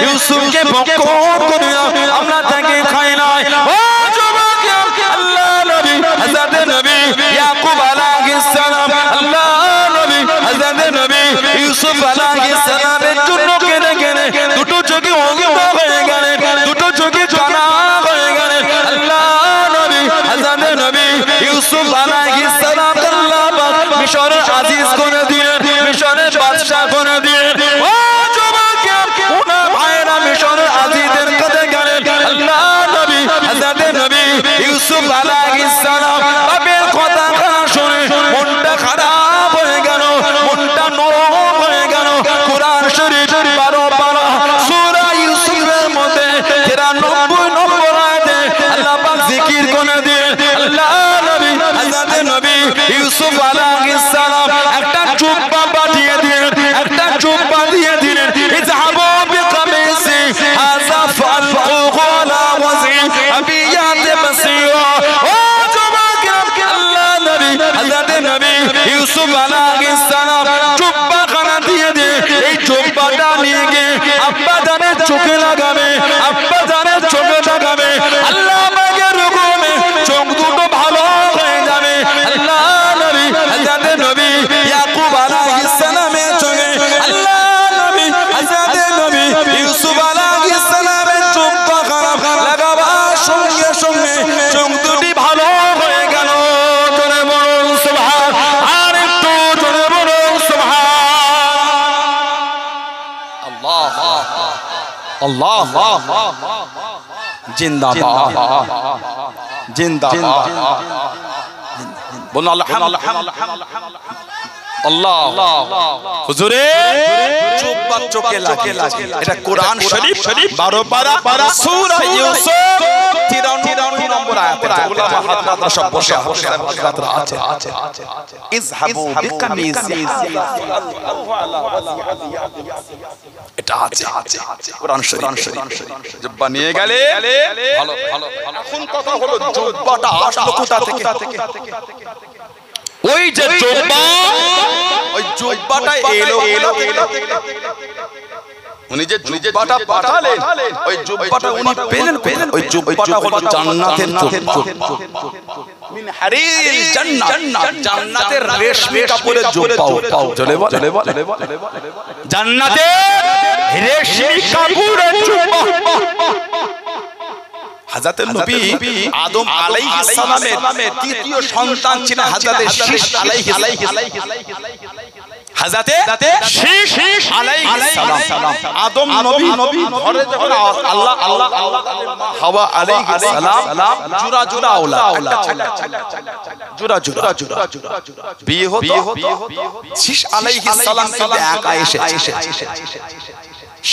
ইউসুফকে বকর করে আমরা তাকে খাই নাই। ও যুবক আল্লাহ নবী হযরত নবী ইয়াকুব আলাইহিস সালাম, আল্লাহ নবী হযরত নবী ইউসুফ আলাইহিস সালামের জন্য কেঁদে কেঁদে দুটো চোখে অন্ধ হয়ে গেলেন, দুটো চোখে কানা হয়ে গেলেন। আল্লাহ নবী হযরত নবী ইউসুফ আলাইহিস সালাম আল্লাহ পাক মিশরের আজিজ করে দিলেন, মিশরের বাদশা করে দিলেন। ও যুবক ওনা ভাইরা মিশরের আজিজের কাছে গেলেন। আল্লাহ নবী হযরত নবী ইউসুফ আলাইহিস সালাম বাপের কথা শুনে মনটা খারাপ হয়ে গেল, মনটা নরম হয়ে গেল। কোরআন শরীফ 12 পারা সূরা ইউসুফের মধ্যে 93 নম্বর আয়াতে আল্লাহ পাক জিকির করে দিয়ে আল্লাহ নবী হযরত নবী ইউসুফ আলাইহিস সালাম একটা জুব্বা পাঠিয়ে দিলেন, একটা জুব্বা দিয়ে দিলেন। ইযহাবু বিকামিসি হাযা ফালহু আলা ওয়াজি আবিয়াত বাসীরা। ও যুবক আল্লাহ নবী হযরত নবী ইউসুফ আলাইহিস সালাম জুব্বা খানা দিয়ে দিয়ে এই জুব্বাটা নিয়ে গিয়ে আব্বা জানের চোখে লাগাবে, আব্বা জানের চোখে লাগাবে। আল্লাহ পাকের হুকুমে চোখ দুটো ভালো হয়ে যাবে। আল্লাহ নবী হযরত নবী ইয়াকুব আলাইহিস সালামের চোখে, আল্লাহ নবী হযরত নবী ইউসুফ আলাইহিস সালামের জুব্বা খানা লাগাবার সঙ্গে সঙ্গে চোখ দুটি ভালো হয়ে গেল। জোরে বলুন সুবহান, আর একটু জোরে বলুন সুবহান। আল্লাহ আল্লাহ জিন্দাবাদ জিন্দাবাদ বলুন আলহামদুলিল্লাহ। আল্লাহ হুজুরে জুব্বা চোখে লাগে, এটা কোরআন শরীফ 12 পারা সূরা ইউসুফ 93 নম্বর আয়াতে। উলামা হাজরাতরা সব বসে হাজরাতরা আছে। ইযহাবু বিকামিসি এটা আছে কোরআন শরীফ। জুব্বা নিয়ে গেলে ভালো ভালো। এখন কথা হলো জুব্বাটা আসলো কোথা থেকে? ওই যে জুব্বা, ওই জুব্বাটা এলো উনি যে জুব্বাটা পাঠালেন, ওই জুব্বাটা উনি পেলেন। ওই জুব্বাটা হলো জান্নাতের জুব্বা, মিন হারিল জান্নাত, জান্নাতের রেশমি কাপড়ের জুব্বা। চলে বল জান্নাতের রেশমি কাপড়ের জুব্বা। হযরত নবী আদম আলাইহিস সালামের তৃতীয় সন্তান ছিলেন হযরত শীশ আলাইহিস শীশ আলাইহিস সালাম। আদম নবী ঘরে যখন আল্লাহ হাওয়া আলাইহিস সালাম জোড়া আওলাদ জোড়া বিয়ে হতো। শীশ আলাইহিস সালাম কিন্তু একা এসেছে।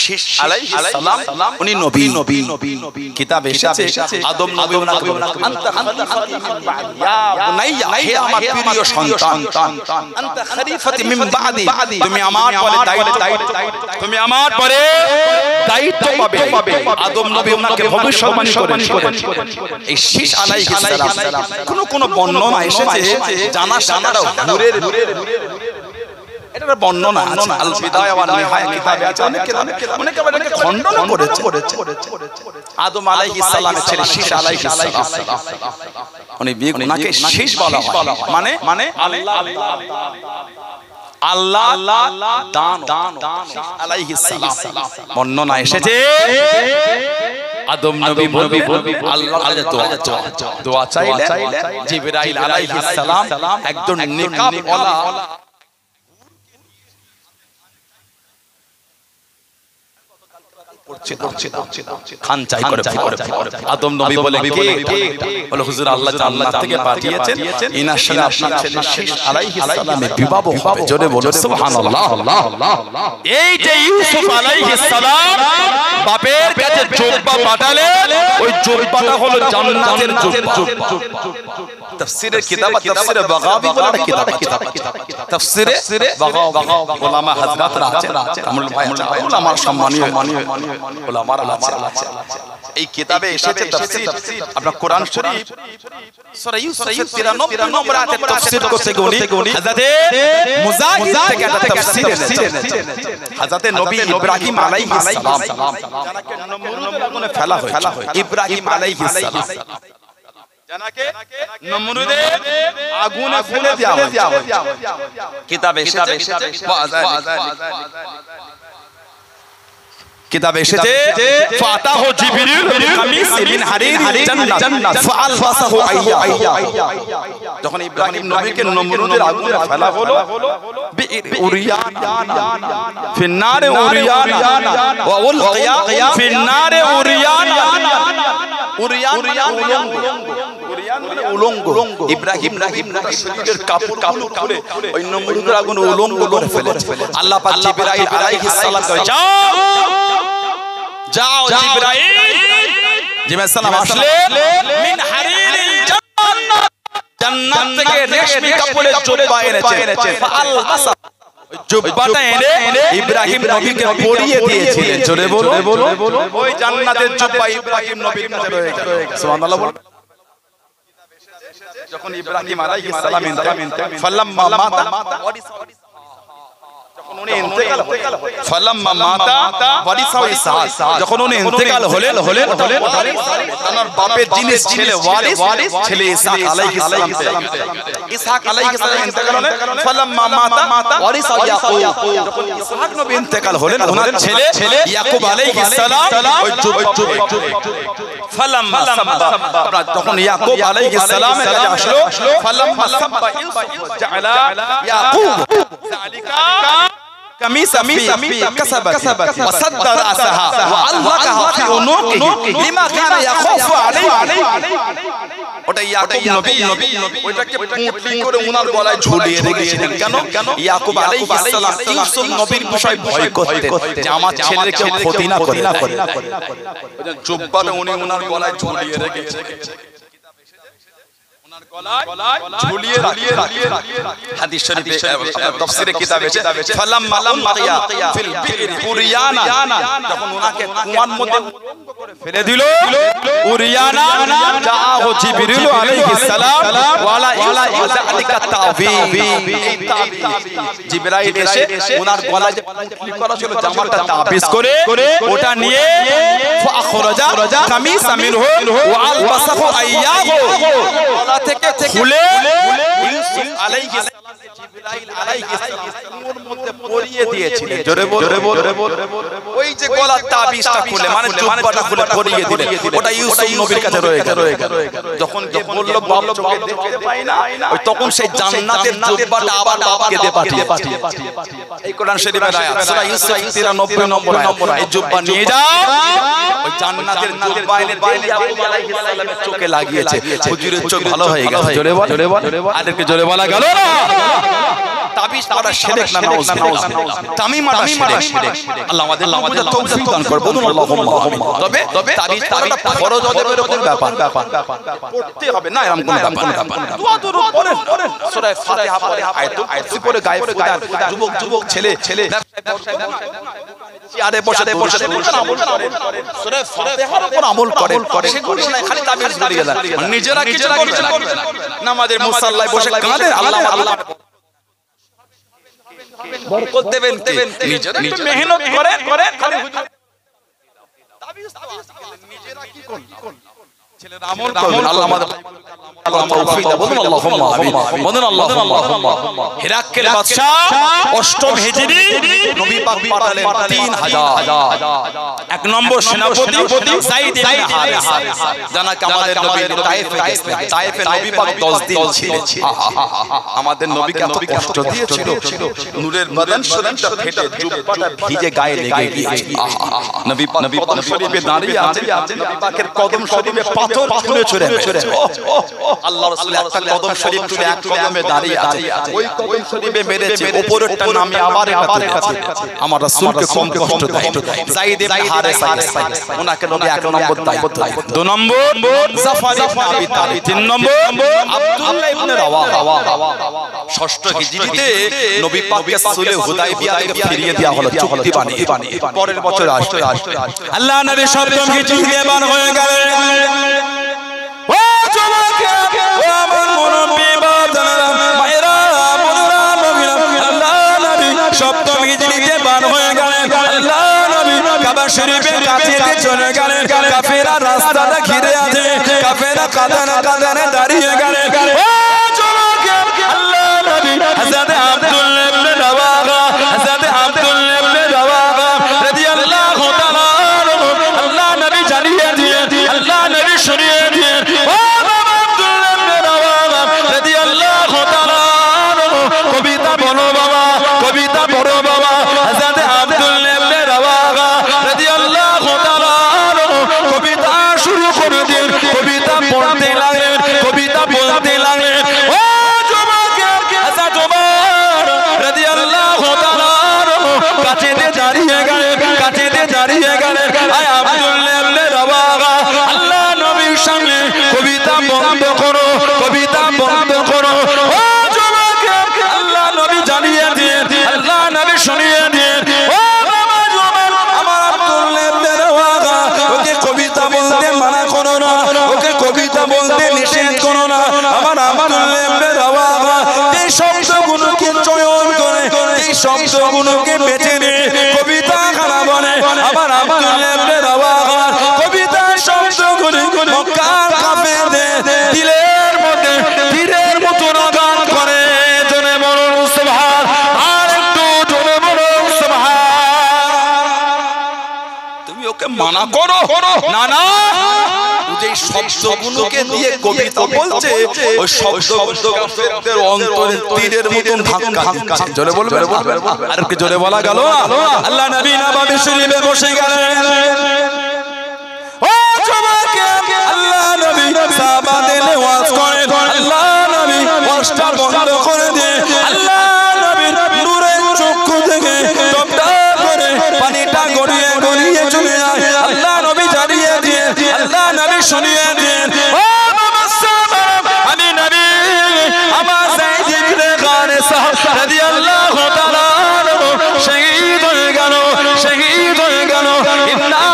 শীশ আলাইহিস সালাম উনি নবী, কিতাবে এসেছে আদম নবী ওনাকে আনতা খলিফাতি মিন বাদি, ইয়া বুনাইয়া হে আমার প্রিয় সন্তান, আনতা খলিফাতি মিন বাদি, তুমি আমার পরে দায়িত্ব পাবে। আদম নবী ওনাকে ভবিষ্যৎবাণী করেন। এই শীশ আলাইহিস সালাম কোন বর্ণনা এসেছে জানা সানারা নূরের এটা বর্ণনা আছে আল বিদায়া ওয়ান নিহায়া কিতাবে আছে। অনেকে এটাকে খণ্ডন করেছে। আদম আলাইহিস সালামের ছেলে শীশ আলাইহিস সালাম উনি ওনাকে শীশ বলা হয়, মানে আল্লাহ দান আলাইহিস সালাম। বর্ণনা এসেছে আদম নবী আল্লাহর দোয়া চাইলেন, জিবরাইল আলাইহিস সালাম একজন নিকাবওয়ালা খান চাই করে আদম নবী বলে বলে হুজুর আল্লাহ জান্নাত থেকে পাঠিয়েছেন, ইনার সাথে আপনার ছেলে শীশ আলাইহিস সালামের বিবাহ হবে। জোরে বলো সুবহানাল্লাহ। এই যে ইউসুফ আলাইহিস সালাম বাপের কাছে জুব্বা পাঠালেন, ওই জুব্বাটা হলো জান্নাতের জুব্বা। তাফসীরের কিতাব তাফসীরে বাগাবী বলে একটা কিতাব তাফসীরে বাগাবী উলামা হযরতরা আছেন কামরুল ভাই উলামার সম্মানীয় উলামারা আছেন এই কিতাবে এসেছে তাফসীর আপনার কোরআন শরীফ সূরা ইউসুফের 93 নম্বর আয়াতে তাফসীর করতে উনি হযরত মুজাহিদ থেকে একটা তাফসীর এনেছেন হযরত নবী ইব্রাহিম আলাইহিস সালাম জানাকে নমরুদের আগুনে ফেলা হয় ইব্রাহিম আলাইহিস সালাম জানাকে নমরুদের আগুনে ফেলে দেওয়া হয় কিতাবে এসেছে কিতাবে এসেছে ফাতাহু জিবরিল কামিস মিন হারির জান্নাত ফাআলবাসাহু আইয়া যখন ইব্রাহিম নবীকে নমরুদের আগুনে ফেলা হলো উরিয়ান ফিন্নারে উরিয়ান ওয়া উলকিয়া ফিন্নারে উরিয়ান উলঙ্গ ইব্রাহিম শরীরের কাপড় খুলে ওই নমরুদের আগুনে উলঙ্গ করে ফেলেছে আল্লাহ পাক জিবরাইল আলাইহিস সালাম কয় যাও জিবরাইল জিবরাইল সালাম আসলেন মিন হারিরিল জান্নাত থেকে রেশমি কাপড়ের জুব্বা এনেছে ফাআলবাসা জুব্বাটা এনে ইব্রাহিম নবীকে পরিয়ে দিয়েছিলেন জোরে বলো ওই জান্নাতের জুব্বা ইব্রাহিম নবীর কাছে রয়ে গেল সুবহানাল্লাহ বল যখন ইব্রাহিম আলাইহিস সালাম ফালাম্মা মাতা ফালাম্মা মাতা ওয়ারিসাহু ইসহাক যখন উনি ইন্তেকাল হলেন তার বাপের জিনিস ছেলে ওয়ারিস ছেলে ইসহাক আলাইহিস সালাম ইসহাক আলাইহিস সালাম ইন্তেকাল হলেন ফালাম্মা মাতা ওয়ারিসাহু ইয়াকুব যখন ইসহাক নবী ইন্তেকাল হলেন ওনার ছেলে ইয়াকুব আলাইহিস সালাম ওই ফালাম্মা সাব্বা তখন ইয়াকুব আলাইহিস সালামের কাছে আসলো ফালাম্মা সাব্বা ইউসুফ জাআলা ইয়াকুব যালিকা قميصا في كسبت وصد رأسها وعلقها في عنقه لما كان يخاف عليه ওটা ইয়াকুব নবী ওটাকে পুঁটলি করে ওনার গলায় ঝুলিয়ে রেখেছিলেন কেন ইয়াকুব আলাইহিস সালাম ইউসুফ নবীর বিষয় ভয় করতেন যে আমার ছেলের কেউ ক্ষতি না করে ওটা জুব্বাটা উনি ওনার গলায় ঝুলিয়ে রেখেছেন ঝুলিয়ে হাদিস শরীফে তাফসীরে কিতাবে আছে ফালাম্মা লাকিয়া ফিল বির উরিয়ানা যখন ওনাকে কুয়ার মধ্যে ফেলে দিল উরিয়ানা জাআহু জিবরিল আলাইহিস সালাম ওয়ালা ইযালিকা তাবিব জিবরাইল এসে ওনার গলায় যে কি করা ছিল জামাটা তাবিজ করে ওটা নিয়ে ফাখরাজা কামিসা মিনহু ওয়া আলবাসাহু আইয়াহু গলা থেকে খুলে ইউসুফ আলাইহিস সালাম জিবরাইল আলাইহিস সালাম ওর মধ্যে পরিয়ে দিয়েছিলেন জোরে বল ওই যে গলার তাবিজটা খুলে মানে জুব্বাটা খুলে পরিয়ে দিলেন ওটা ইউসুফ নবীর কাছে রয়ে গেল যখন কে বলল বাপ চোখে দেখতে পাই না ওই তখন সেই জান্নাতের জুব্বাটা আবার বাপকে দিয়ে পাঠিয়ে এই কোরআন শরীফের আয়াত সূরা ইউসুফ 93 নম্বর এই জুব্বা নিয়ে যাও ওই জান্নাতের জুব্বা এনে ইয়াকুব আলাইহিস সালামের চোখে লাগিয়েছে হুজুরের চোখ ভালো হয়ে গেছে জোরে বল আদেরকে জোরে বলা গেল না তাবিজ পড়া শিরক না নাউজুবিল্লাহ তামিমাটা শিরক আল্লাহ আমাদের তৌফিক দান করুন বলুন আল্লাহুম্মা তবে তাবিজ পড়াটা ফরজ ওদের উপর ব্যাপার পড়তে হবে না এরকম কোনো ব্যাপার দোয়া দরুদ পড়েন সূরা ফাতিহা পড়ে আয়াতুল কুরসি পড়ে গায়ে ফুদান যুবক ছেলে চেয়ারে বসে আমল করেন সূরা ফাতিহার উপর আমল করেন সেগুলো না খালি তাবিজ বলে গেলেন নিজেরা কিছু করবেন নামাজের মুসাল্লায় বসে কাঁদেন আল্লাহ বরকত দেবেন নিজেরা একটু মেহনত করেন খালি হুজুর তাবিজ নিজেরা কি করুন ছেলেরা আমল করুন আল্লাহ আমাদের তৌফিক দান বলুন আল্লাহুম্মা আমিন বলুন আল্লাহুম্মা হিরাক্কেল বাদশা অষ্টম হিজরি নবী পাক পাঠালেন 3000 এক নম্বর সেনাপতি যায়েদ ইবনে হারিসা জানাকে আমাদের নবী তায়েফে নবী পাক 10 দিন ছিলেন আমাদের নবীকে এত কষ্ট দিয়েছিল নূরের বদন শরীফটা ফেটে জুব্বাটা ভিজে গায়ে লেগে গিয়েছে নবী পাক কদম শরীফে দাঁড়িয়ে আছেন নবী পাকের কদম শরীফে পা পাথর ছুঁড়ে ছুঁড়ে আল্লাহ রাসূল একটা কদম শরীফ তুলে এক কদমে দাঁড়িয়ে আছে ওই কদম শরীফে মেরেছে উপরেরটা নামে আবার আমার রাসূলকে কম কষ্ট দেয় যায়েদ ইবনে হারেসা ওনাকে নবী এক নম্বর দায়িত্ব দুই নম্বর জাফর ইবনে আবি তালিব তিন নম্বর আব্দুল্লাহ ইবনে রাওয়াহা ষষ্ঠ হিজরিতে নবী পাককে সুলহ হুদায়বিয়া থেকে ফিরিয়ে দেওয়া হলো চুক্তি বানিয়ে পরের বছর আসতে আল্লাহ নবী সপ্তম হিজরিতে বার হয়ে গেলেন ও যুবক ও আমার মুরব্বি বাজানেরা মায়েরা বোনেরা নবীরা আল্লাহ নবী সপ্তম হিজরিতে বার হয়ে গেলেন আল্লাহ নবী কাবা শরীফের কাছে চলে গেলেন কাফেররা রাস্তাটা ঘিরে আছে কাফেররা কাঁদানে দাঁড়িয়ে গেলেন ও যুবক আল্লাহ নবী হযরত আব্দুল্লাহ ইবনে রাওয়াহা হযরত আব্দুল্লাহ ইবনে রাওয়াহা রাদিয়াল্লাহু তাআলা আল্লাহ নবী জানিয়ে দিয়ে আল্লাহ নবী শুনিয়ে দিয়ে ও বাবা আব্দুল্লাহ ইবনে রাওয়াহা রাদিয়াল্লাহু তাআলা কবিতা বলো বাবা কবিতা পড়ো বাবা হযরত আব্দুল্লাহ ইবনে রাওয়াহা রাদিয়াল্লাহু তাআলা কবিতা শুরু করে দিন কবিতা পড়তে লাগলেন কবিতা বলতে লাগলেন ও যুবক হযরত ওমর রাদিয়াল্লাহু তাআলা কাছে দাঁড়িয়ে গেলেন আয় আব্দুল্লাহ ইবনে রাওয়াহা আল্লাহ নবীর সামনে কবিতা বন্ধ করো ও যুবক আল্লাহ নবী জানিয়ে দিয়ে আল্লাহ নবী শুনিয়ে দিয়ে ও বাবা যুবক আমার আব্দুল্লাহ ইবনে রাওয়াহা ওকে কবিতা বলতে মানা করো না ওকে কবিতা বলতে নিষেধ করো না আমার আব্দুল্লাহ ইবনে রাওয়াহা এই শব্দগুলোকে চয়ন করে এই শব্দগুলোকে বেছে নিয়ে কবিতা খানা বলে আমার আব্দুল্লাহ ইবনে রাওয়াহা কবিতা শব্দগুলো মক্কার কাফেরদের দিলের মধ্যে তীরের মতো আঘাত করে জোরে বলুন সুবহান আর একটু জোরে বলুন সুবহান তুমি ওকে মানা করো না যে শব্দগুলোকে দিয়ে কবিতা বলছে ওই শব্দগুলো কাফেরদের অন্তরে তীরের মতন ধাক্কা দিচ্ছে জোরে বলবেন আর কি জোরে বলা গেল আল্লাহ নবী নববী শরীফে বসে গেলেন ও যুবক আল্লাহ নবী সাহাবাদের ওয়াজ করেন আল্লাহ নবী ওয়াজটা বন্ধ করে দিয়ে আল্লাহ নবীর নূরের চক্ষু থেকে টপটা করে পানিটা গড়িয়ে চলে যায় আল্লাহ নবী জানিয়ে দিয়ে আল্লাহ নবী শুনিয়ে দেন ও বাবা সাহাব আমি নবী আমার যায়েদ ইবনে হারেসা রাদিয়াল্লাহু তাআলা শহীদ হয়ে গেল ইন্না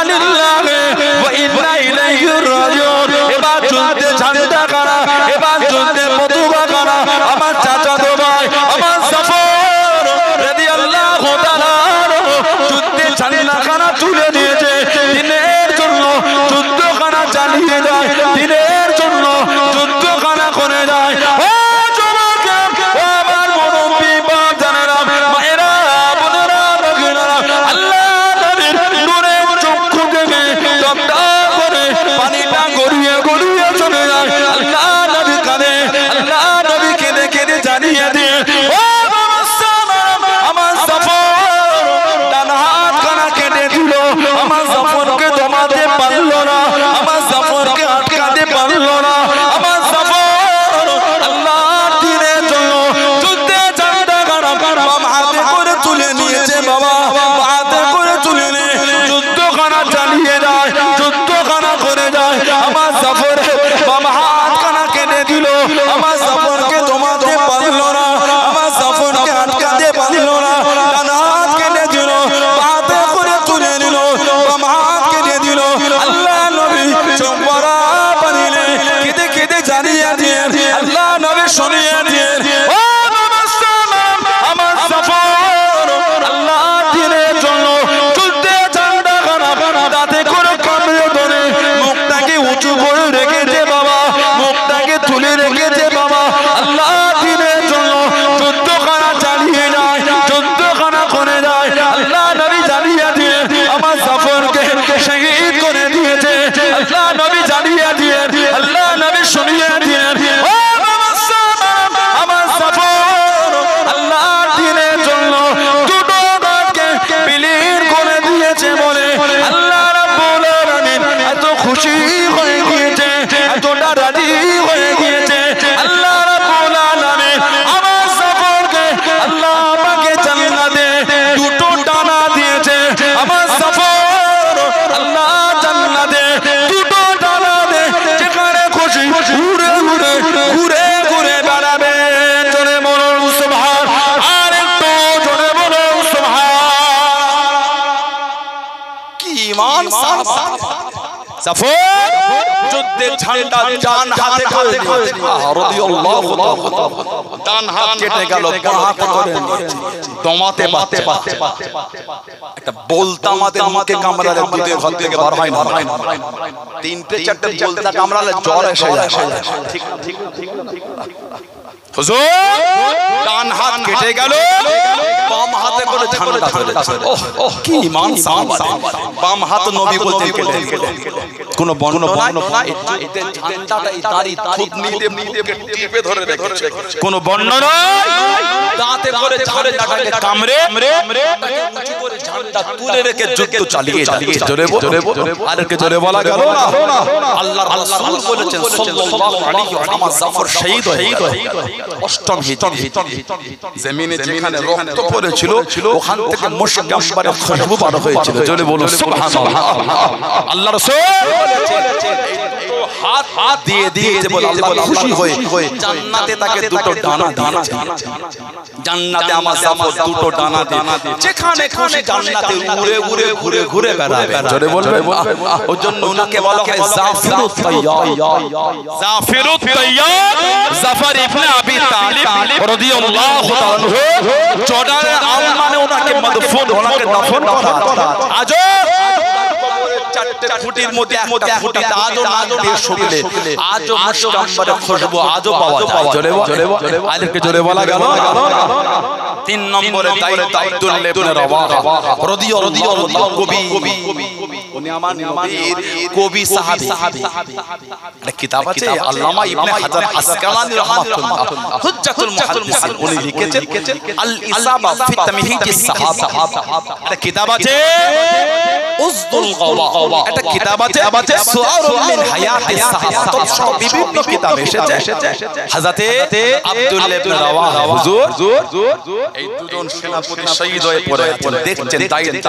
ঈমান সাহাবা সাফর যুদ্ধের ঝান্ডা ডান হাতে করে রাদিয়াল্লাহু তাআলা ডান হাত কেটে গেল বাঁ হাতে করে দমাতে বাতে একটা বলতা আমাদের মুখে কামড়ালে দুধের ঘর থেকে বার হয় না তিনটে চারটে বলতা কামড়ালে জ্বর এসে যায় ঠিক হুজুর ডান হাত কেটে গেল বাম হাতে করে ঝান্ডা ধরেছে ওহ কি ঈমান সাহাবা বাম হাত নবী বলতে কেটে কোন বর্ণনা নাই এই ঝান্ডাটা এই তারি থুতনিতে মুখে টিপে ধরে রেখেছে কোন বর্ণনা নাই দাঁতে করে ঝান্ডাটাকে কামড়ে উঁচু করে ঝান্ডা তুলে রেখে যুদ্ধ চালিয়ে জোরে আর কে জোরে বলা গেল না আল্লাহর রাসূল বলেছেন সাল্লাল্লাহু আলাইহি ওয়া সাল্লাম জাফর শহীদ হয়ে অষ্টম হিজরি জমিনে যেখানে রক্ত পড়েছিল ওখান থেকে মুশক গাম্বারের খুশবু বার হয়েছিল জোরে বলো সুবহানাল্লাহ আল্লাহর রাসূল বলেছেন এই দুটো হাত দিয়ে দিয়েছে বলে আল্লাহ খুশি হয়ে জান্নাতে তাকে দুটো ডানা জান্নাতে আমার জাফর দুটো ডানা দিয়ে যেখানে খুশি জান্নাতে উড়ে ঘুরে বেড়াবে জোরে বলবে ওর জন্য উনাকে বলা হয় জাফরুত তাইয়ার জাফর ইবনে আবি তালিব রাদিয়াল্লাহু তাআলা জর্ডানের আলমানে ওনাকে মদফুন ওনাকে দফন করা আজও চারটে ফুটির মধ্যে একটা ফুটি আজও নাক দিয়ে শুকলে আজও মুশতাম্বারের খুশবু আজও পাওয়া যায় জোরে আলেকে জোরে বলা গেল তিন নম্বরে দায়িত্ব আব্দুল্লাহ ইবনে রাওয়াহা রাদিয়াল্লাহু কবি উনি আমার নবীর কবি সাহাবী একটা কিতাব আছে আল্লামা ইবনে হাজার আসকালানী রাহমাতুল্লাহ হুজ্জাতুল মুহাদ্দিসিন উনি লিখেছেন আল ইসাবা ফি তামহিদিস সাহাবা একটা কিতাব আছে উজদুল গাওয়া একটা কিতাব আছে সুআরুম মিন হায়াতিস সাহাবা সব বিভিন্ন কিতাব এসেছে হযরতে আব্দুল্লাহ ইবনে রাওয়াহা হুজুর এই দুজন সেনাপতি শহীদ হয়ে পড়ে দেখছেন দায়িত্ব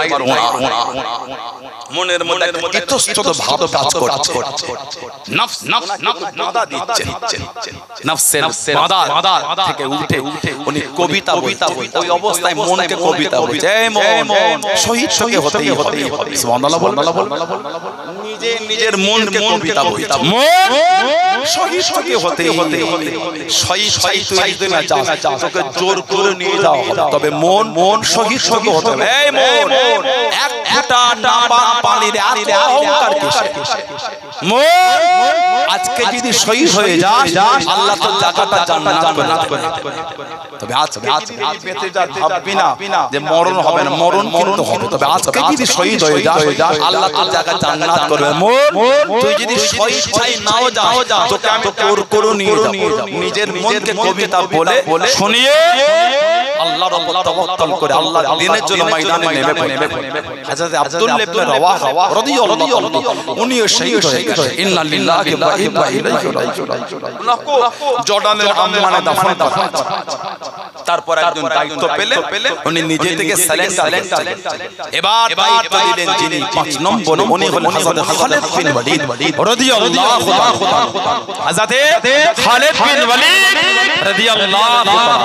মনের মধ্যে ইতস্তত ভাব কাজ করছে নফস বাধা দিচ্ছে নফসের বাধা থেকে উঠে উনি কবিতা ওই অবস্থায় মনকে কবিতা বলছে এই মন শহীদ হতেই সুবহানাল্লাহ বল নিজের মনকে কবিতা বলছে মন শহীদ হতেই শহীদ তুই না চাস তোকে জোর করে নিয়ে যাও তবে মন শহীদ হতে হবে এই মন এক ফোঁটা নাপাক পানির এত অহংকার কিসের মন আজকে যদি শহীদ হয়ে যাস আল্লাহ তো জায়গাটা জান্নাত করে তবে আজকে বেঁচে যা ভাববি না যে মরণ হবে না মরণ কিন্তু হবে তবে আজকে যদি শহীদ হয়ে যাস আল্লাহ তো জায়গা জান্নাত করবে মন তুই যদি শহীদ নাও যাস তোকে আমি করে নিয়ে যাব নিজের মনকে কবিতা বলে শুনিয়ে আল্লাহর উপর তাওয়াক্কুল করে আল্লাহর দ্বীনের জন্য ময়দানে নেমে হযরত আব্দুল্লাহ ইবনে রাওয়াহা রাদিয়াল্লাহু আনহু উনিও শহীদ হয়ে গেছেন ইন্না লিল্লাহি ওয়া ইন্না ইলাইহি রাজিউন উনাকে জর্ডানের আম্মানে দাফন করা তারপর একজন দায়িত্ব পেলে উনি নিজে থেকে সালেন্ডার এবার দায়িত্ব দিলেন যিনি 5 নম্বর উনি হলেন হযরত খালিদ বিন ওয়ালিদ রাদিয়াল্লাহু তাআলা হযরত খালিদ বিন ওয়ালিদ রাদিয়াল্লাহু তাআলা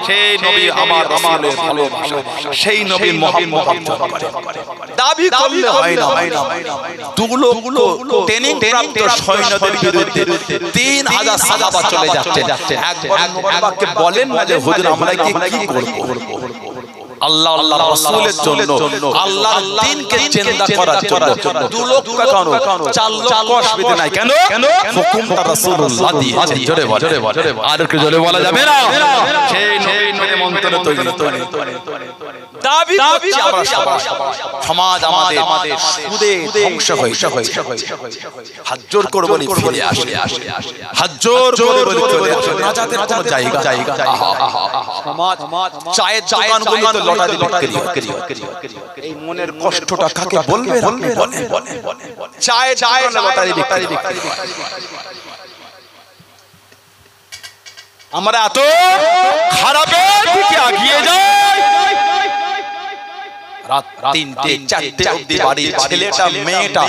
সেই নবী আমার রাসূলের ভালোবাসা সেই নবী মুহাম্মদ দাবি করলে হয় না দুগুলো ট্রেনিং প্রাপ্ত সৈন্যদের বিরুদ্ধে 3000 সাহাবা চলে যাচ্ছে একবারকে বলেন না যে হুজুর আমরা কি করব আল্লাহ রাসূলের জন্য আল্লাহর দ্বীনকে জিন্দা করার জন্য 2 লক্ষ কেন 4 লক্ষ অসুবিধা নাই কেন হুকুমটা রাসূলুল্লাহ দিয়েছেন জোরে আর একটু জোরে বলা যাবে না সেই নবীর মন্ত্র তৈরি দাবি করছি আমরা সমাজ আমাদের সুদে ধ্বংস হয়েছে হাত জোর করে বলি ফিরে আসে হাত জোর করে বলি চলে আসে নাজাতের কোনো জায়গা সমাজ চায়ের দোকানগুলোতে লটারি এই মনের কষ্টটা কাকে বলবে চায়ের লটারি আমরা এত খারাপের দিকে এগিয়ে যাই রাত 3টে 4টে অবধি বাড়ির ছেলেটা মেয়েটা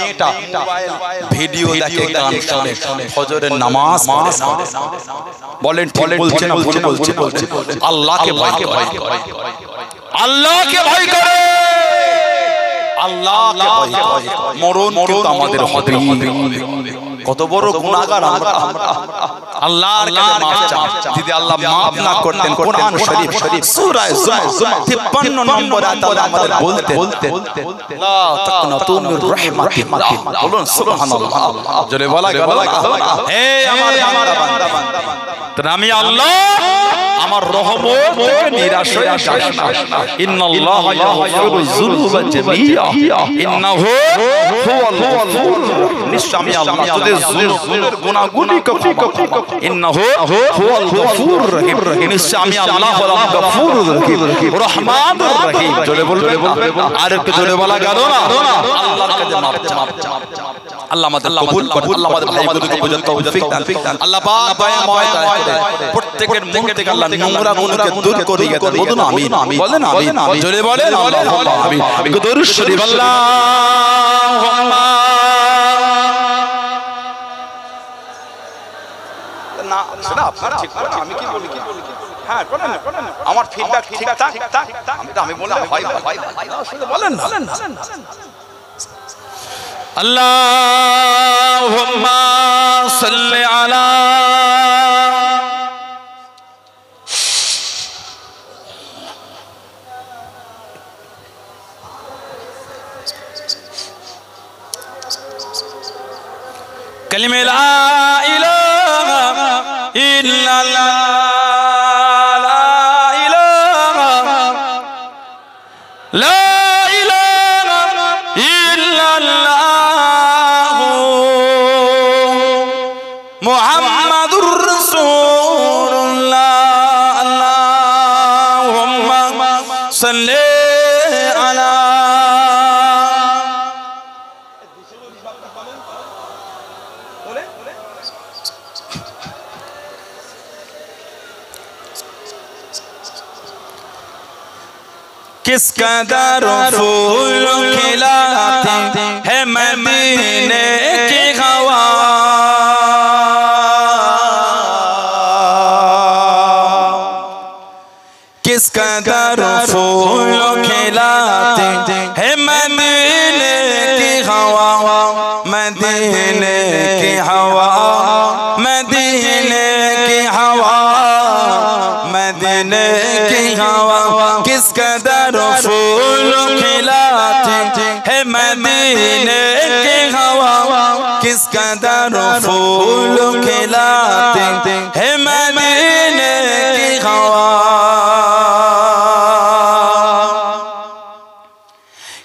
ভিডিও দেখে গান শুনে ফজরের নামাজ বলেন ঠিক বলছেন ভুল বলছেন আল্লাহকে ভয় করে আল্লাহকে ভয় করে আল্লাহকে ভয় করে মরণ কিন্তু আমাদের হবে কত বড় গুনাহগার আমরা আল্লাহর কাছে মাফ চাই যদি আল্লাহ মাফ না করতেন কোরআন শরীফ সূরা জুমা 53 নম্বর আয়াত আল্লাহ আমাদের বলতে লা তাকনাতু মির রাহমাতিল্লাহ বলুন সুবহানাল্লাহ জোরে বলা গেল না হে আমার বান্দা তো আমি আল্লাহ আমার রহমত থেকে নিরাশ হয়ে যাস না ইন্নাল্লাহ ইয়াগফিরু যুনুবা জামিআ ইন্নাহু হুয়াল গফুর নিশ্চয় আমি আল্লাহ তোদের যুনুবের গুনাহগুলিকে ক্ষমা ইন্নাহু হুয়াল গফুর রহিম নিশ্চয় আমি আল্লাহ হলাম গফুর রহিম রহমানুর রহিম জোরে বলবে আর একটু জোরে বলা গেল না আল্লাহর কাছে মাফ আল্লাহ আমাদের কবুল করুন আল্লাহ আমাদের ভাইগুলোকে বুঝার তৌফিক দান আল্লাহ পাক দয়াময় দয়া করে প্রত্যেকের মুখ থেকে আল্লাহ নোংরা গুনাহকে দূর করে দেন বলুন আমিন বলেন আমিন জোরে বলেন আল্লাহুম্মা আমিন একটু দরুদ শরীফ আল্লাহুম্মা না সেটা আপনার ঠিক করে আমি কি বলি হ্যাঁ করেন না আমার ফিডব্যাক ঠিকঠাক আমি বললে হয় শুধু বলেন না আল্লাহুম্মা সাল্লি আলা কালিমা লা ইলাহা ইল্লাল্লাহ লা ইলাহা লা মুহাম্মাদুর রাসূলুল্লাহ আল্লাহুম্মা সাল্লি আলা किस कदर फूल खिलाते हैं मदीने की हवा किस कदर फूल खिलाते हैं मदीने की हवा मदीने की हवा मदीने की हवा मदीने की हवा किस कदर फूल खिलाते हैं मदीने की हवा किस कदर फूल खिलाते हैं मदीने की हवा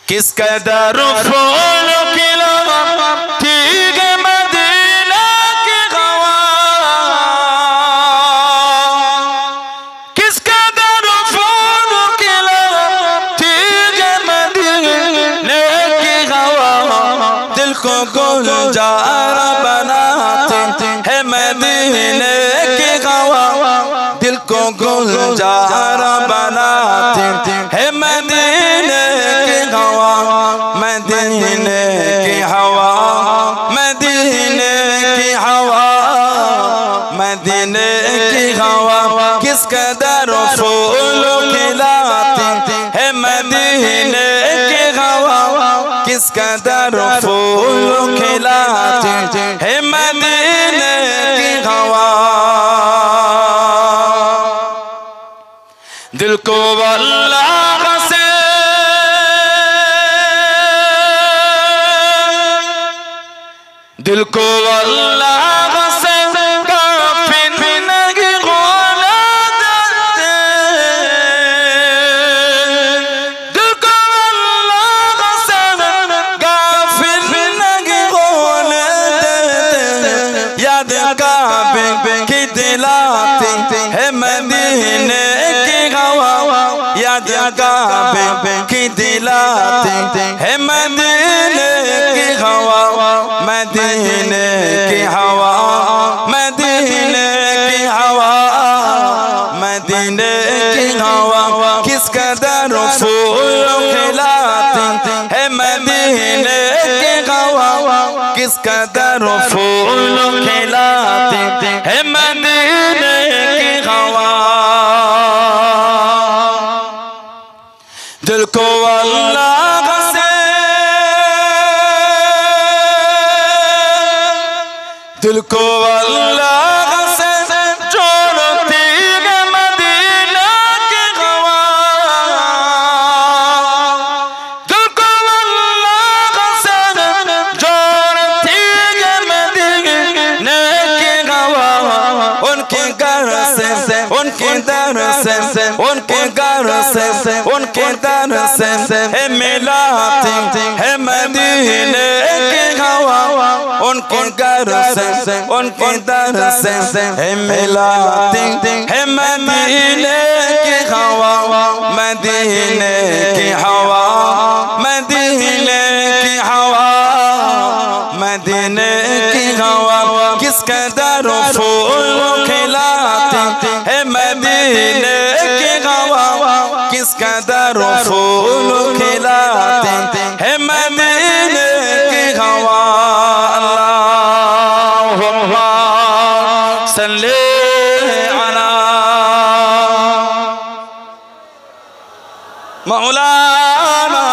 किस कदर फूल खिलाते हैं मदीने की हवा किस कदर फूल खिलाते हैं मदीने की हवा दिल को गुलजार बनाते हैं मदीने की हवा दिल को गुलजार बनाते हैं मदीने की हवा मदीने की हवा मदीने की हवा मदीने की हवा किस कदर फूल खिलाते हैं मदीने की हवा किस कदर फूल खिलाते हैं मदीने की हवा दिल को अल्लाह से दिल को अल्लाह से काफिर नहीं होने देते दिल को अल्लाह से काफिर नहीं होने देते याद काबे की दिलाते हैं मदीने की हवा याद काबे की दिलाते हैं मदीने की हवा मदीने की हवा मदीने की हवा मदीने की हवा किस कदर फूल खिलाते हैं मदीने की हवा किस कदर फूल खिलाते हैं मदीने की हवा दिल को अल्लाह से दिल को अल्लाह से जोड़ती है मदीना की हवा, दिल को अल्लाह से जोड़ती है मदीना की हवा। उनके घर से उनके दर से उनके घर से उनके दर से है मिलाती है मदीने की हवा। उनके घर से उनके दर से है मिलाती है मदीने की हवा। मदीने की हवा, मदीने की हवा, मदीने की हवा किस कदर फूल खिलाती है मदीने की हवा। किस कदर फूल खिलाती है मदीने की हवा। अल्लाहुम्मा सल्ली अला मौलाना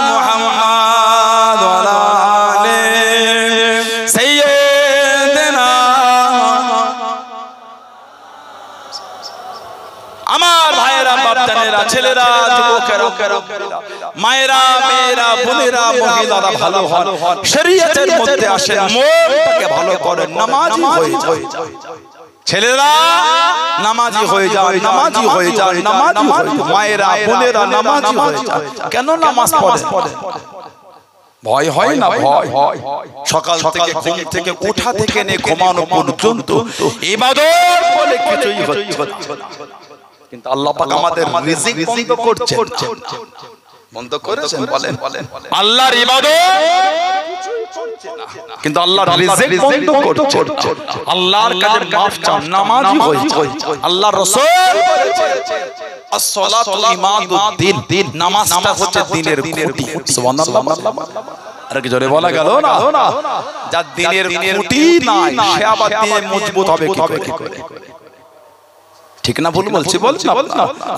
मुहम्मद वाला आले सैयदना। আমার ভাইয়েরা, বাপজানেরা, ছেলেরা, যুবকেরা, মায়েরা, মেয়েরা, বোনেরা, মহিলারা ভালো হন, শরীয়তের মধ্যে আসেন, মনটাকে ভালো করেন, নামাজি হয়ে যান। ছেলেরা নামাজি হয়ে যান, নামাজি হয়ে যান, নামাজি হয়ে যান। মায়েরা, বোনেরা নামাজি হয়ে যান। কেন নামাজ পড়েন? ভয় হয় না? ভয় সকাল থেকে ঘুম থেকে ওঠা থেকে নিয়ে ঘুমানো পর্যন্ত ইবাদত বলে কিছুই হচ্ছে না। কিন্তু আল্লাহ পাক আমাদের রিজিক বন্ধ করছেন। বন্ধ করেছেন? বলেন আল্লাহর ইবাদত কিন্তু আল্লাহর রিজিক বন্ধ করছেন। আল্লাহর কাছে মাফ চান, নামাজি হয়ে যান। আল্লাহর রাসূল বলেছেন as-salatu imaduddin, নামাজটা হচ্ছে দ্বীনের খুঁটি। সুবহানাল্লাহ। আর কি জোরে বলা গেল না? যার দ্বীনের খুঁটি নাই সে আবার দিয়ে মজবুত হবে কি করে? ঠিক না ভুল বলছি? বলছি না?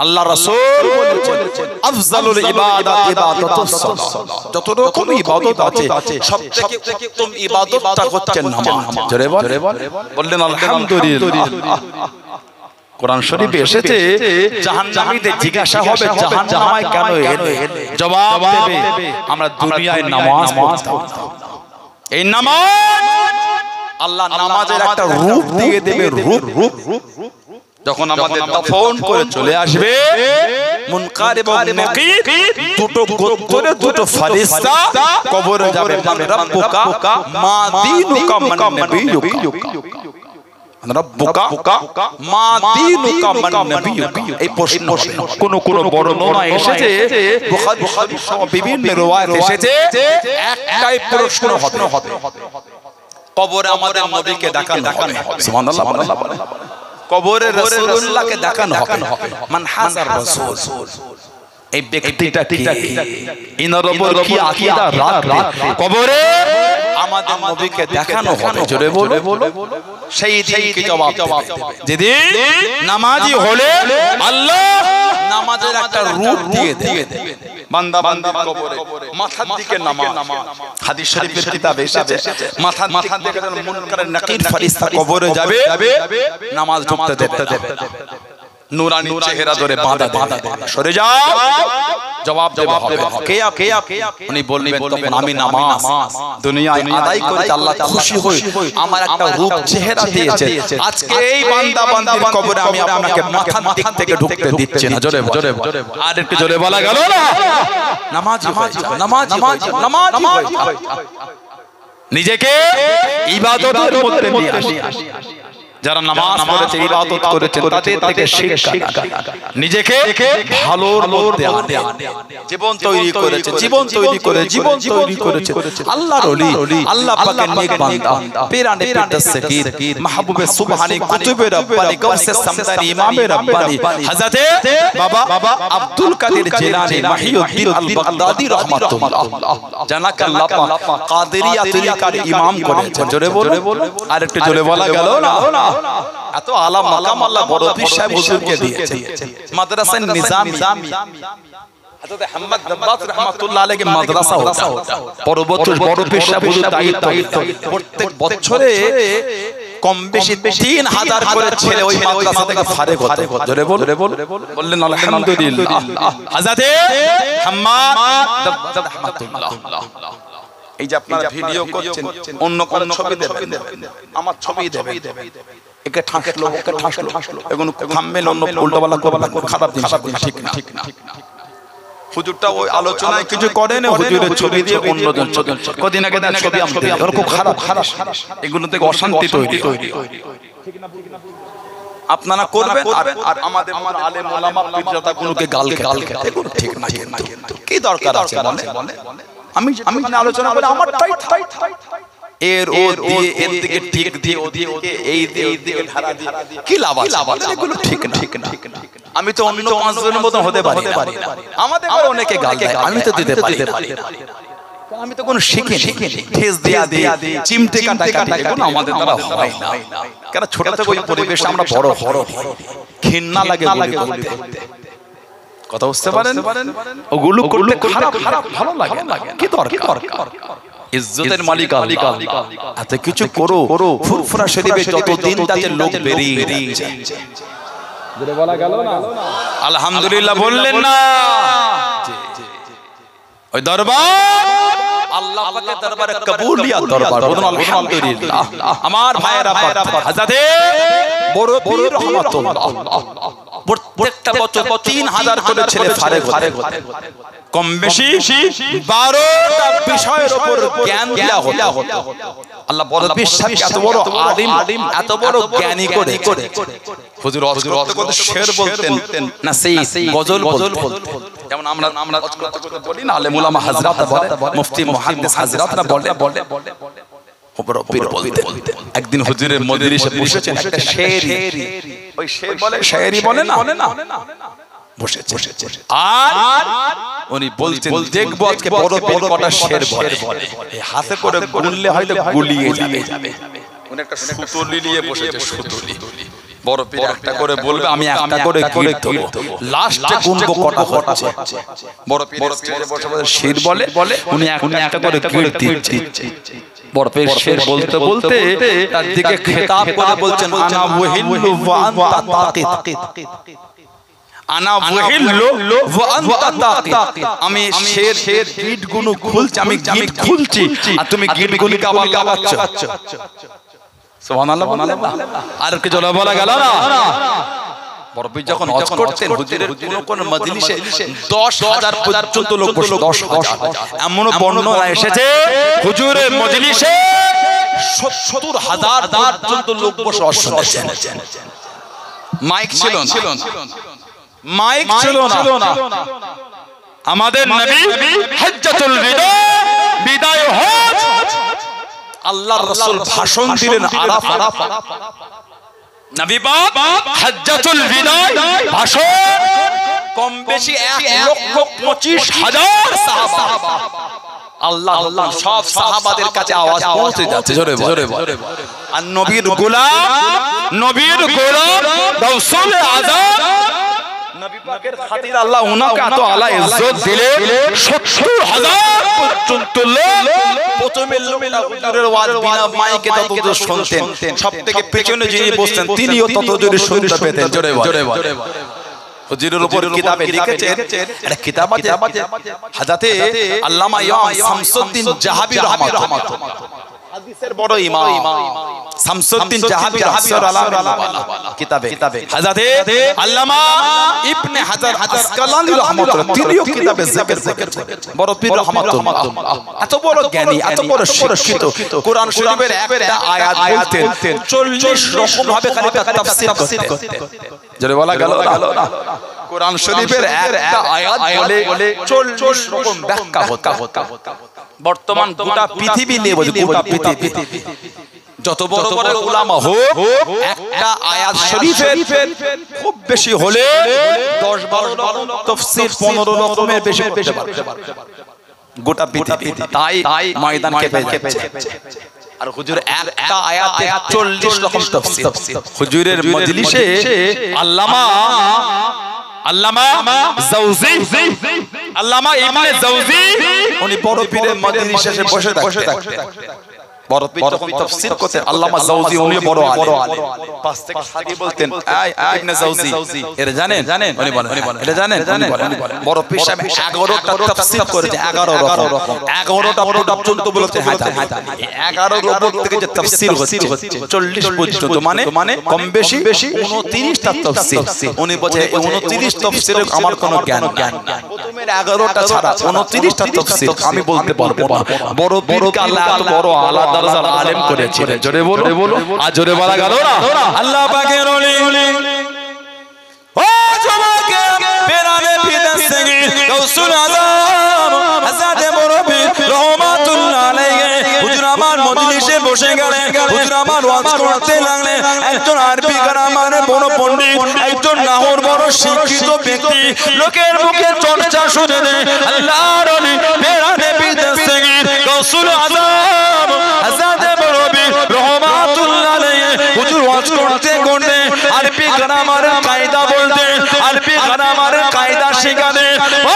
আল্লাহ রাসূল বলেছেন আফজালুল ইবাদাত ইবাদাতুস সালাহ। যত রকম ইবাদত আছে সবথেকে উত্তম ইবাদতটা হচ্ছে নামাজ। জোরে বললেন আলহামদুলিল্লাহ। কোরআন শরীফে এসেছে জাহান্নামীদের জিজ্ঞাসা হবে জাহান্নামে কেন এলে? জবাব দেবে আমরা দুনিয়ায় নামাজ পড়তাম। এই নামাজ আল্লাহ নামাজের একটা রূপ দিয়ে দেবে। রূপ যখন আমাদের দাফন করে চলে আসবে মুনকার এবং নাকির দুটো গোত্রের দুটো ফেরেশতা কবরে যাবে। মান রাব্বুকা মা দীনুকা মান নবিয়ুকা, রাব্বুকা মা দীনুকা মান নবিয়ুকা। এই প্রশ্ন কোন বর্ণনা এসেছে, বুখারী সহ বিভিন্ন riwayat এসেছে একটাই প্রশ্ন হবে, কবরে আমাদের নবীকে দেখানো হবে। সুবহানাল্লাহ। কবরে রাসূলুল্লাহকে দেখানো হবে। মান হাজার রাসূল, এই ব্যক্তিটা কি? ইনার উপর কি আকীদা? রাত কবরে আমাদের নবীকে দেখানো হবে। জোরে বলো। সেই দিন কি জবাব দেবে? যেদিন নামাজি হলে আল্লাহ নামাজের একটা রূপ দিয়ে দেবে। বান্দা কবরে মাথার দিকে নামাজ। হাদিস শরীফের কিতাবে এসেছে মাথার দিকে মুনকার নাকির ফেরেশতা কবরে যাবে, নামাজ ঢুকতে দেবে। নূরানি চেহারা ধরে বাঁধা দেবে, সরে যাও। জবাব দেওয়া হবে কে আপনি? উনি বলবেন তখন আমি নামাজ দুনিয়ায় আদায় করে আল্লাহ খুশি হই আমার একটা রূপ চেহারা দিয়েছে। আজকে এই বান্দা বান্দির কবরে আমি আপনাকে মাথার দিক থেকে ঢুকতে দিচ্ছি না। জোরে আর একটু জোরে বলা গেল না? নামাজি নিজেকে ইবাদতের মধ্যে নিয়ে আসি। যারা নামাজ পড়েছে, ইবাদত করেছে, তাদের থেকে শিক্ষা নিজেকে ভালোর মধ্যে আনে। জীবন তৈরি করেছে আল্লাহর ওলি, আল্লাহ পাকের নেক বান্দা, পেরানে দস্তগীর, মাহবুবে সুবহানী, কুতুবে রব্বানী, গাউসে সামদানি, ইমামে রব্বানী হযরতে বাবা আব্দুল কাদের জিলানী মাহিউদ্দিন আল বাগদাদি রাহমাতুল্লাহ জানাকে আল্লাহ পাক কাদেরিয়া তরিকার ইমাম করেছেন। জোরে বলো। আর একটু জোরে বলা গেল না? এত আলা মাকাম আল্লাহ বড় পীর সাহেব হুজুরকে দিয়েছেন। মাদ্রাসা নিজামি হযরত হাম্মাদ দাব্বাস রাহমাতুল্লাহ আলাইহি মাদ্রাসা হতো পরবর্তী বড় পেশা বুঝু দায়িত্ব প্রত্যেক বছরে কম বেশি 3000 করে ছেলে ওই মাদ্রাসা থেকে ফারেক হতো জোরে বললেন আলহামদুলিল্লাহ হযরত হাম্মাদ দাব্বাস রাহমাতুল্লাহ এই যে আপনারা ভিডিও করছেন অন্য কোন ছবি দেবেন আমার ছবি দেবেন একে ঠাসলো ওকে ঠাসলো এগুলো থামবেন অন্য উল্টোপাল্টা করবেন খারাপ জিনিস ঠিক না হুজুরটা ওই আলোচনায় কিছু করেন হুজুরের ছবি দিয়ে অন্যজন কদিন আগে তার ছবি আমতে ওর খুব খারাপ এগুলো থেকে অশান্তি তৈরি ঠিক না আপনারা করবেন আর আমাদের আলেম ওলামা পীরজাদা গুলোকে গাল খেতে এগুলো ঠিক না কিন্তু কি দরকার আছে বলে আমি আলোচনা করে আমার এর ও দিয়ে এর দিকে ঠিক দিয়ে ও দিয়ে এই দিকে ধারা দিয়ে কি লাভ আছে এগুলো ঠিক না আমি তো অন্য পাঁচজনের মতো হতে পারি না আমাদের ঘরে অনেকে গাল দেয় আমি তো দিতে পারি আমি তো কোনো শিখিনি ঠেস দিয়া চিমটে কাটা এগুলো আমাদের দ্বারা হয় না কারণ ছোট থেকে ওই পরিবেশে আমরা বড় ঘৃণা লাগে বলে করতে কথা বুঝতে পারেন ওগুলো করলে খারাপ ভালো লাগে না কি দরকার ইজ্জতের মালিক আল্লাহ এত কিছু করো ফুরফুরা শরীফে যতদিন তাতে লোক বেরিয়ে যাচ্ছে জোরে বলা গেল না আলহামদুলিল্লাহ বললেন না ওই দরবার আল্লাহ পাকের দরবারে কবুলিয়াত দরবার বলুন আলহামদুলিল্লাহ আমার ভাইয়েরা হযরত বড় পীর রহমাতুল্লাহ প্রত্যেকটা বছর 3000 করে ছেলে ফারেক হতে কম বেশি 12টা বিষয়ের উপর জ্ঞান দেয়া হতো আল্লাহ বড় বিশ্বাস এত বড় আলিম এত বড় জ্ঞানী করে হুজুর কত শের বলতেন না সেই গজল বলতেন যেমন আমরা বলি না আলেম ওলামা হযরত বলে মুফতি মুহাদ্দিস হযরতরা বলে বড় পীর বলতেন একদিন হুজুরের মজলিসে বসেছেন একটা শেরি ওই শের বলে শায়েরি বলে না বসেছে আর উনি বলছেন দেখবো আজকে বড় কটা শের বলে এই হাতে করে গুনলে হয়তো গুলিয়ে যাবে উনি একটা সুতলি নিয়ে বসেছে সুতলি বড় পীর একটা করে বলবে আমি একটা করে গিয়ে দেব লাস্টে গুনবো কটা হচ্ছে বড় পীর বসে শের বলে উনি একটা করে গিয়ে দিচ্ছে বড় পীর শের বলতে তার দিকে খেতাব করে বলছেন আনা ওয়াহিল্লু ওয়া আনতা তাকিত আনা ওয়াহিল্লু ওয়া আনতা তাকিত আমি শের গিট গুলো খুলছি আমি গিট খুলছি আর তুমি গিট গুলিকে আবার লাগাচ্ছ সুবহানাল্লাহ আর কি জোরে বলা গেল না বড় পীর যখন ওয়াজ করতেন হুজুরের কোন মজলিসে 10000 পর্যন্ত লোক বসে 10000 এমন বর্ণনা এসেছে হুজুরের মজলিসে 70000 পর্যন্ত লোক বসে শুনেছেন মাইক ছিল না আমাদের নবী হজ্জাতুল বিদায় হজ আল্লাহর রাসূল ভাষণ দিলেন আরাফাত নবী পাক হজ্জাতুল বিদায় ভাষণ কম বেশি 1,25,000 সাহাবা আল্লাহ সব সাহাবাদের কাছে আওয়াজ পৌঁছে যাচ্ছে জোরে বলে আর নবীর গোলাম রাসূল আযম নবী পাকের খাতির আল্লাহ উনাকে এত আলা ইজ্জত দিলে 70000 পর্যন্ত লোক প্রথমে লোকেরা হুজুরের ওয়াজ বিনা মাইকে তত শুনতেন সবথেকে পেছনে যিনি বসতেন তিনিও তত জোরে শুনতে পেতেন জোরে বলে হুজুরের উপর কিতাবে লিখেছেন একটা কিতাব আছে হযরত আল্লামা ইমাম শামসুদ্দিন জাহাবী রাহমাতুল্লাহ হাদিসের বড় ইমাম শামসুদ্দিন জাহাবী রাহমাতুল্লাহ কিতাবে হযরত আল্লামা ইবনে হাজার আসকালানি রাহমাতুল্লাহ তিনিও কিতাবে জিকির বড় পীর রাহমাতুল্লাহ এত বড় জ্ঞানী এত বড় শিক্ষিত কোরআন শরীফের একটা আয়াত বলতেন 40 রকম ভাবে খালি তাফসীর করতেন জোরে বলা গেল না কোরআন শরীফের একটা আয়াত বলে 40 রকম ব্যাখ্যা হতো বর্তমান গোটা পৃথিবী নিয়ে বলি গোটা পৃথিবী যত বড় বড় উলামা হোক একটা আয়াত শরীফের খুব বেশি হলে 10-12 রকম তাফসীর 15 রকমের বেশি করতে পারবে গোটা পৃথিবী তাই ময়দান কেঁপে যাচ্ছে আর হুজুর একটা আয়াতে 40 রকম তাফসীর হুজুরের মজলিসে আল্লামা জাওজি আল্লামা ইবনে জাওজি উনি বড় পীরের মজলিসে এসে বসে থাকতেন বড় পীর যখন তাফসীর করতেন আল্লামা জাওজি উনি বড় আলেম পাশ থেকে সাগি বলতেন ইবনে জাওজি এটা জানেন উনি বলেন এটা জানেন উনি বলেন বড় পীর সাহেব 11টা তাফসীর করেছে 11 রকম 11টা পুরো পর্যন্ত বলতে হ্যাঁ 11 রকম থেকে যে তাফসীর হচ্ছে 40 পর্যন্ত মানে কম বেশি 29টা তাফসীর উনি বলে 29 তাফসীরের আমার কোনো জ্ঞান প্রথমের 11টা ছাড়া 29টা তাফসীর আমি বলতে পারবো না বড় পীর আল্লাহ এত বড় আলাদা আলেম করেছিলেন জোরে বলো আর জোরে বলা গেল না আল্লাহ পাকের ওলি ও জমাকে পেরানে বিদেশ থেকে রাসূল আযম হযরত মুরব্বি রহমাতুল্লাহ আলাইহি হুজুর আমার মজলিসে বসে গেলেন হুজুর আমার ওয়াজ করতে লাগলেন একজন আরবি গ্রামারে বড় পণ্ডিত একজন নাহর বড় শিক্ষিত ব্যক্তি লোকের মুখে চর্চা শুনে দেয় আল্লাহর ওলি পেরানে বিদেশ থেকে রাসূল আযম হযরত মুরব্বি রহমাতুল্লাহ আলাইহি হুজুর ওয়াজ করতে করতে আরবি গ্রামারের কায়দা বলতে আরবি গ্রামারের কায়দা শেখাতে ও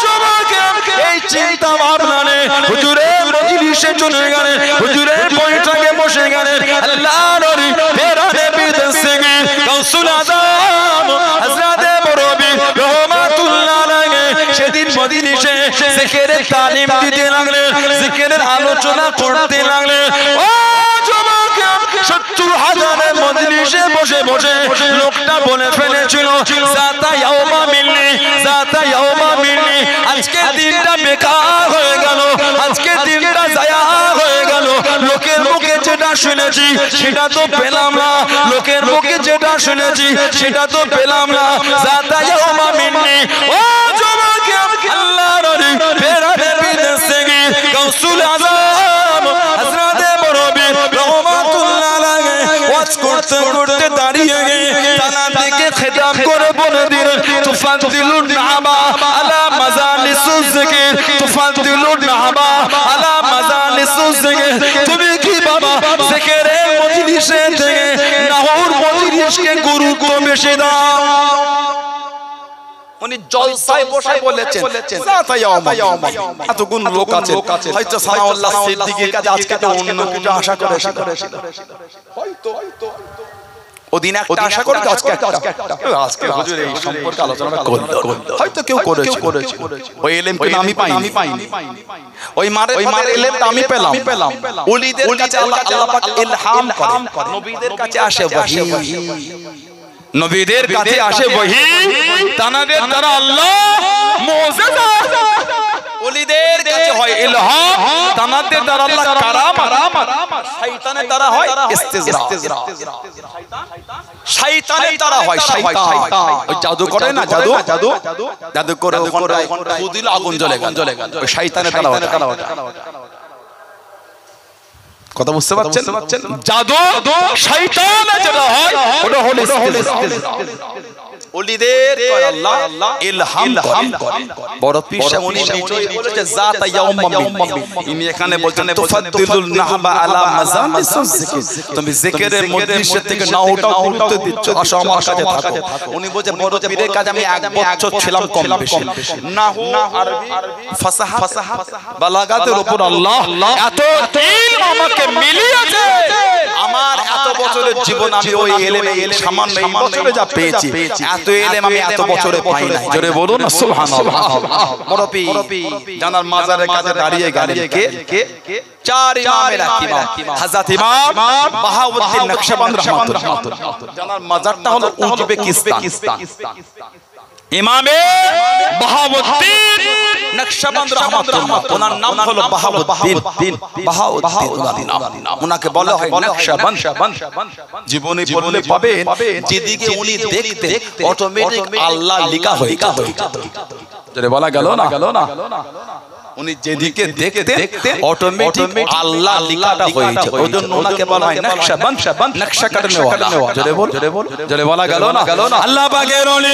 যুবকে এই চিন্তা ভাবনা নে হুজুরের মজলিসে চলে গেলেন হুজুরের বৈঠকে বসে গেলেন আল্লাহর ওলি পেরানে বিদেশ থেকে রাসূল আযম হযরত মুরব্বি রহমাতুল্লাহ আলাইহি সেদিন মজলিসে জিকিরের তালিম দিতে লাগলেন জিকিরের আলোচনা করতে লাগলেন ও যুবক 70,000 মজলিসে বসে বসে লোকটা বলে ফেলেছিল জাতা ইয়াউমা মিন্নি আজকে দিনটা বেকার হয়ে গেল আজকে দিনটা জায়া হয়ে গেল লোকের মুখে যেটা শুনেছি সেটা তো পেলাম না লোকের মুখে যেটা শুনেছি সেটা তো পেলাম না জাতা ইয়াউমা মিন্নি ও যুবক আল্লাহর ওলি পেরানে বিদেশ থেকে রাসূল আযম হযরত মুরব্বি রহমাতুল্লাহ আলাইহি ওয়াজ করতে করতে দাঁড়িয়ে গিয়ে তানা দিকে খেতাব করে বলে দিলেন তুফাদ্দিলুন নাবা আলা মাজালিসুজ জিকির তুফাদ্দিলুন নাবা আলা মাজালিসুজ জিকির তুমি কি বাবা জিকিরের মজলিসে থেকে নাহর মজলিসকে গুরুত্ব বেশি দাও উনি জলসায় বসে বলেছেন জাতা ইয়াউমা এত গুণ লোক আছে হয়তো সানাউল্লাহ সিদ্দিকীর কাছে আজকে তো অন্য কিছু আশা করেছিল হয়তো ওদিন একটা আশা করে আজকে হুজুর এই সম্পর্কে আলোচনা করলো হয়তো কেউ করেছে ওই ইলম কিন্তু আমি পাইনি ওই মারে ইলমটা আমি পেলাম ওলিদের কাছে আল্লাহ পাক ইলহাম করেন নবীদের কাছে আসে ওহী নবীদের কাছে আসে ওহী তানাদের দ্বারা আল্লাহ মুজিজা ওলিদের কাছে হয় ইলহাম তানাদের দ্বারা আল্লাহ কারামাত শয়তানের দ্বারা হয় ইস্তিজরা শয়তানের দ্বারা হয় শয়তান ওই জাদু করে না জাদু করে খুদিল আগুন জ্বলে গেল ওই শয়তানের দ্বারা হয় কথা বুঝতে পারছেন জাদু শয়তানের যেটা হয় ওটা হলো ওলিদের কয় আল্লাহ ইলহাম করে বড় পীর সাহেব উনি নিজেই বলেছে জাতা ইয়াউমা মিন্নি ইনি এখানে বলছেন তুফাদ্দিলুন নাহবা আলা মাজালিসুজ জিকির তুমি জিকিরের মজলিস থেকে না ওটা গুরুত্ব দিচ্ছ আসো আমার কাছে থাকো উনি বলে বড় পীরের কাছে আমি এক বছর ছিলাম কম বেশি নাহু আরবি ফাসাহা বালাগাতের উপর আল্লাহ এত ইলম আমাকে মিলিয়েছে আমার এত বছরের জীবন আমি ওই ইলমে সামান্য এই বছরে যা পেয়েছি এত ইলম আমি এত বছরে পাই না জোরে বলুন সুবহানাল্লাহ বড় পীর জানার মাজারের কাছে দাঁড়িয়ে গেলেন কে চার ইমামের ইমাম হযরত ইমাম বাহাউদ্দিন নকশবন্দ রাহমাতুল্লাহ জানার মাজারটা হলো উজবেকিস্তান ইমামে বাহাউদ্দিন নকশবন্দ রাহমাতুল্লাহ ওনার নাম হলো বাহাউদ্দিন ওনার নাম ওনাকে বলা হয় নকশবন্দ জীবনে বললে পাবে যেদিকে উনি দেখতে অটোমেটিক আল্লাহ লেখা হয়ে যেত যেটা বলা গেল না উনি যেদিকে দেখতে অটোমেটিক আল্লাহ লেখাটা হয়ে যেত ওইজন্য ওনাকে বলা হয় নকশবন্দ নকশা করনে ওয়ালা যেটা বলা গেল না আল্লাহ পাকের ওলি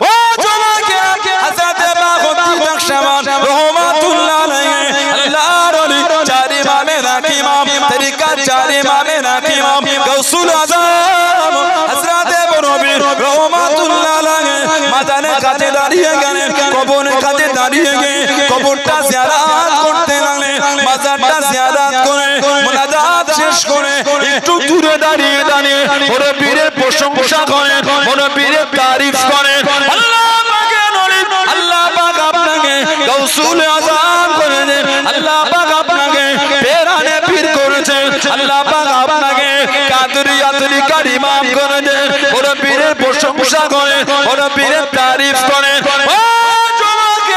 ও জমাকে হযরত বাহাউদ্দিন নকশবন্দ রহমাতুল্লাহ আলাইহি আল্লাহর ওলি চার ইমামের ইমাম তরিকা চার ইমামের ইমাম গাউসুল আযম হযরত মুরব্বি রহমাতুল্লাহ আলাইহি মাজারের কাছে দাঁড়িয়ে গেলেন কবর কবরের কাছে দাঁড়িয়ে গিয়ে কবরটা জিয়ারত করতে লাগলেন মাজারটা জিয়ারত করে মুনাজাত শেষ করে একটু দূরে দাঁড়িয়ে দাঁড়িয়ে বড় পীরের প্রশংসা করেন বড় পীরের তারিফ করেন আল্লাহ পাকের নবী আল্লাহ পাক আপনাকে গাউসুল আজম করেছেন আল্লাহ পাক আপনাকে পেরানে পীর করেছেন আল্লাহ পাক আপনাকে কাদরিয়াত তরিকার ইমাম করেছেন বড় পীরের প্রশংসা করেন বড় পীরের তারিফ করেন ও যুবক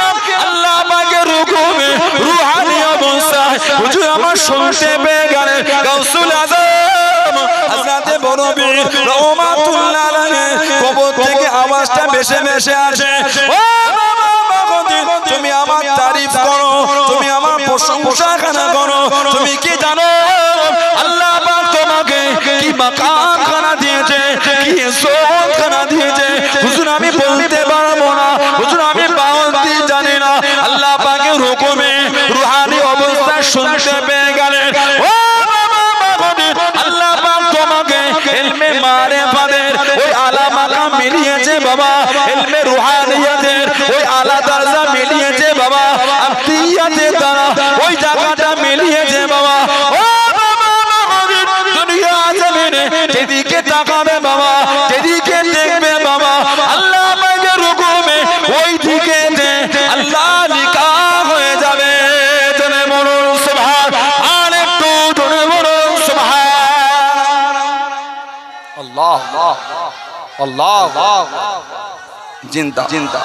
আল্লাহ পাকের হুকুমে রূহানি অবস্থায় হুজুর আমার শুনতে পেয়ে গেলেন গাউসুল আজম হযরত বড় পীর রহমাতুল্লাহ আলাইহি কবর থেকে আওয়াজটা ভেসে ভেসে আসে ও তুমি আমার তারিফ করো তুমি আমার প্রশংসা করো তুমি কি জানো আল্লাহ পাক তোমাকে কি মাকাম খানা দিয়েছে কি ইজ্জত খানা দিয়েছে হুজুর আমি বলতে পারবো না হুজুর আমি বাউন্তি জানি না আল্লাহ পাকের হুকুমে রূহানি অবস্থা শুনতে পেয়ে গেলেন ও আল্লাহ পাক তোমাকে ইলমে মারিফাতের ওই আলা মাকাম মিলিয়েছে বাবা ইলমে রূহানিয়াতের ওই আলা দরজা মিলিয়েছে বাবা আফতিয়াতের দ্বারা ওই জায়গাটা মিলিয়েছে বাবা ও বাবা দুনিয়া জমিনে যেদিকে তাকাবে বাবা যেদিকে দেখবে বাবা আল্লাহ পাকের হুকুমে ওই দিকে আল্লাহ নিকাহ হয়ে যাবে জনে বলুন সুবহান আর একটু জনে বলুন সুবহান আল্লাহ আল্লাহ জিন্দা জিন্দা